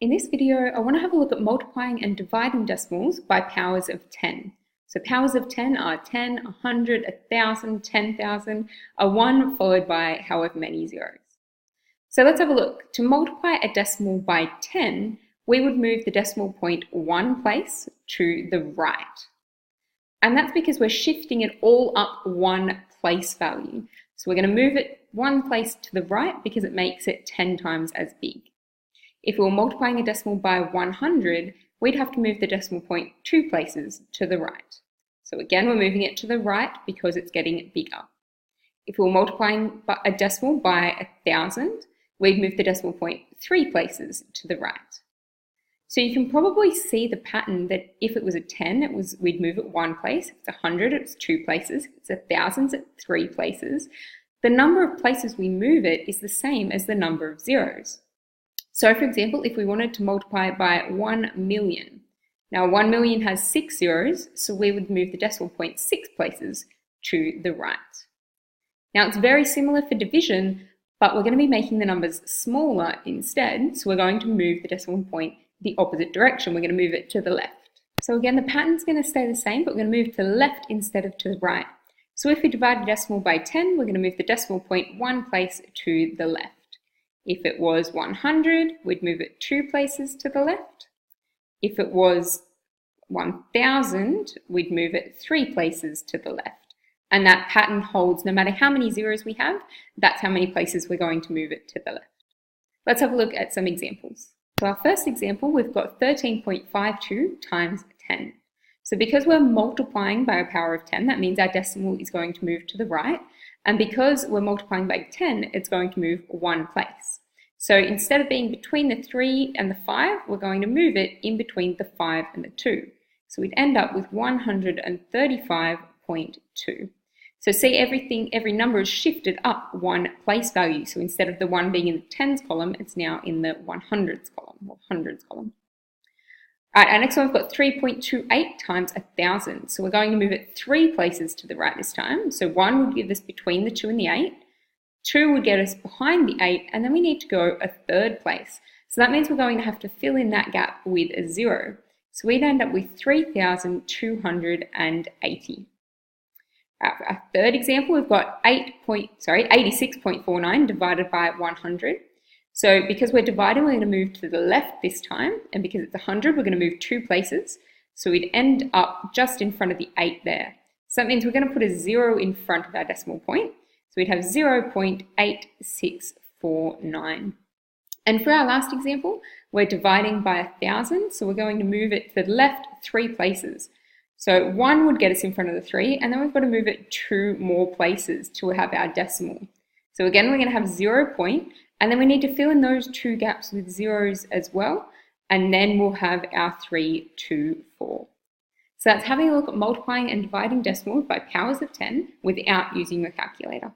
In this video, I want to have a look at multiplying and dividing decimals by powers of 10. So powers of 10 are 10, 100, 1,000, 10,000, a 1 followed by however many zeros. So let's have a look. To multiply a decimal by 10, we would move the decimal point one place to the right. And that's because we're shifting it all up one place value. So we're going to move it one place to the right because it makes it 10 times as big. If we were multiplying a decimal by 100, we'd have to move the decimal point two places to the right. So again, we're moving it to the right because it's getting bigger. If we were multiplying a decimal by 1,000, we'd move the decimal point three places to the right. So you can probably see the pattern that if it was a 10, we'd move it one place. If it's 100, it's two places. If it's 1,000, it's three places. The number of places we move it is the same as the number of zeros. So for example, if we wanted to multiply it by 1 million, now 1 million has 6 zeros, so we would move the decimal point 6 places to the right. Now it's very similar for division, but we're going to be making the numbers smaller instead, so we're going to move the decimal point the opposite direction. We're going to move it to the left. So again, the pattern's going to stay the same, but we're going to move to the left instead of to the right. So if we divide a decimal by 10, we're going to move the decimal point one place to the left. If it was 100, we'd move it two places to the left. If it was 1,000, we'd move it three places to the left. And that pattern holds no matter how many zeros we have, that's how many places we're going to move it to the left. Let's have a look at some examples. So our first example, we've got 13.52 times 10. So because we're multiplying by a power of 10, that means our decimal is going to move to the right. And because we're multiplying by 10, it's going to move one place. So instead of being between the 3 and the 5, we're going to move it in between the 5 and the 2. So we'd end up with 135.2. So see, every number is shifted up one place value. So instead of the 1 being in the tens column, it's now in the 100s column or hundreds column. All right, our next one, we've got 3.28 times 1,000. So we're going to move it three places to the right this time. So 1 would give us between the 2 and the 8. 2 would get us behind the 8, and then we need to go a third place. So that means we're going to have to fill in that gap with a 0. So we'd end up with 3,280. Our third example, we've got 86.49 divided by 100. So because we're dividing, we're going to move to the left this time, and because it's 100, we're going to move two places. So we'd end up just in front of the 8 there. So that means we're going to put a 0 in front of our decimal point. So we'd have 0.8649. And for our last example, we're dividing by 1,000, so we're going to move it to the left three places. So 1 would get us in front of the 3, and then we've got to move it two more places to have our decimal. So again, we're going to have 0 point, and then we need to fill in those two gaps with zeros as well, and then we'll have our 3, 2, 4. So that's having a look at multiplying and dividing decimals by powers of 10 without using your calculator.